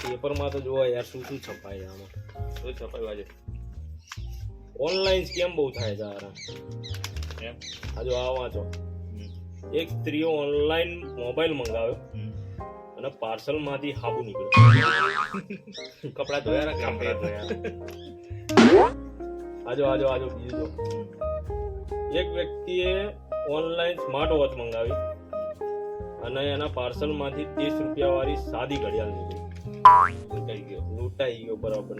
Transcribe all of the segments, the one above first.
પેપરમાં તો જોવા યાર શું શું છપાય આમાં. શું છપાયું આજે? ઓનલાઈન સ્કેમ બહુ થાય છે આરા. એમ? આ જો આ વાંચો. એક સ્ત્રીઓ ઓનલાઈન મોબાઈલ મંગાવ્યો અને પાર્સલમાંથી હાબુ નીકળ્યું. કપડા ધોયા રાખે. કપડા ધોયા. આજો બીજું જો. એક વ્યક્તિએ ઓનલાઈન સ્માર્ટ વોચ મંગાવી અને એના પાર્સલમાંથી 30 રૂપિયા વાળી સાદી ઘડિયાળ નીકળી. લૂંટાઈ ગયો બરાબર.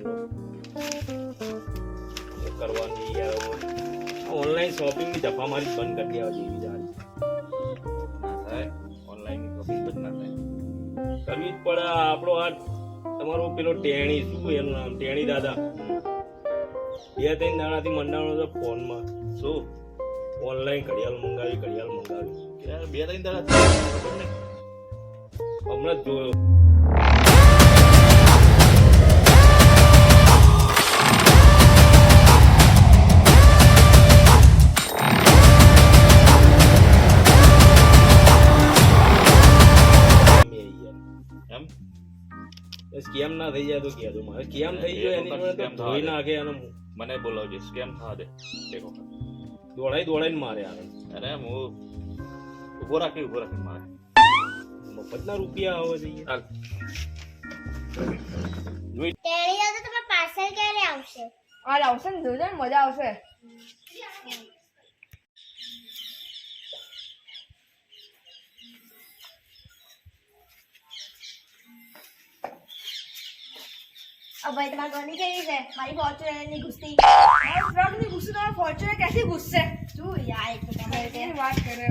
કરવાની યાર ઓનલાઈન શોપિંગ ની જફા મારી બંધ કરી દેવા જેવી જાય. ના થાય ઓનલાઈન શોપિંગ જ ના થાય. કરવી જ પડે. આપણો આ તમારો પેલો ટેણી શું એનું નામ ટેણી દાદા 2-3 દાડાથી મંડાણો છે ફોનમાં. શું ઓનલાઈન ઘડિયાળ મંગાવી યાર 2-3 દાડા ખબર નહીં. હમણાં જ જોયો. સ્કેમ ના થઈ જાય તો કહેજો મારે સ્કેમ થઈ ગયો એની જોડે તો ધોઈ નાખે અને મને બોલાવજે સ્કેમ થવા દે એક વખત. દોડાઈને મારે આને. અરે હું ઉભો રાખી મારે મફતના રૂપિયા આવે છે યાર. ટેણી દાદા તમારું પાર્સલ ક્યારે આવશે? હાલ આવશે ને જોજો ને મજા આવશે. अब भाई तुम्हारा गाड़ी कैसी है? हमारी फॉर्च्यूनर नहीं घुसती. ટ્રક ની ઘૂસી તો ફોર્ચ્યુનર ક્યાંથી ઘૂસશે? तू यार एक तो કેવી વાત કરે.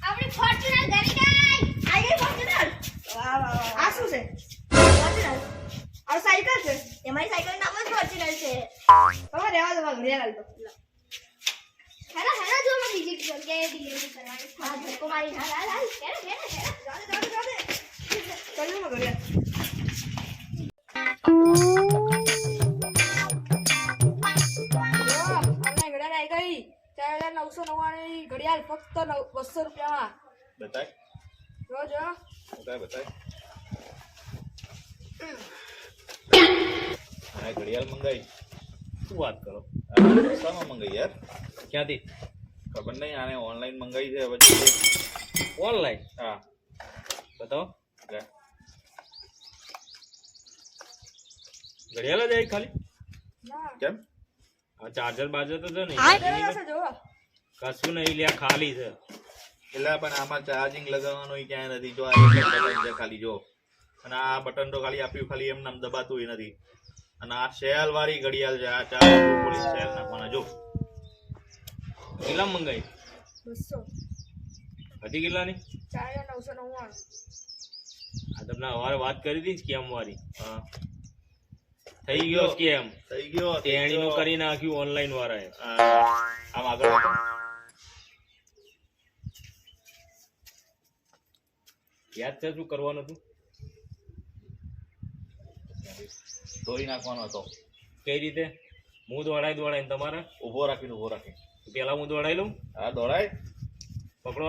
अपनी फॉर्च्यूनर घर गई. आ गई फॉर्च्यूनर. વાહ વાહ વાહ. आ શું છે? फॉर्च्यूनर. આ સાયકલ છે. हमारी साइकिल नाम જ फॉर्च्यूनर છે. હવે રહેવા દો ઘડિયાળ હાલ તો. હેલો જો मैं બીજી જગ્યાએ ડિલિવરી કરવાની છે. આ ધક્કો મારી હાલ હેલો ચાલે. ચાલો માં ઘડિયાળ. ઘડિયાળ ફક્ત 200 રૂપિયામાં. બતાય જો બતાય. આ ઘડિયાળ મંગાઈ. શું વાત કરો? શામાં મંગાઈ યાર? ક્યાંથી? ખબર નહીં. આને ઓનલાઈન મંગાઈ છે પછી. ઓનલાઈન? હા બતાવો. લે. ઘડિયાળ જ આવી ખાલી? ના કેમ? આ ચાર્જર બાજર તો છે ને જો કશું નહીં લ્યા ખાલી છે. એટલે પણ આમાં ચાર્જિંગ લગાવવાનું ક્યાંય નથી. જો આ એક બટન છે ખાલી જો. અને આ બટન તો ખાલી આપ્યું ખાલી એમ નામ દબાતું નથી. અને આ સેલ વાળી ઘડિયાળ છે. આ ચાર્જર ખોલી સેલ નાખવાના જો. કેટલા મંગાઈ? 200. હતી કેટલાની? 4999. આ તમને હવારે વાત કરી હતી સ્કેમ વાળી. હા થઈ ગયો સ્કેમ. થઈ ગયો. તેણી નું કરી નાખ્યું ઓનલાઈન વાળાએ. આમ આગળ રાખો. યાદ છે શું કરવાનું હતું? ધોઈ નાખવાનો હતો. કઈ રીતે? હું દોડાઈને તમારે ઉભો રાખીને પેલા હું દોડાઈ લઉં. હા દોડાય. પકડો.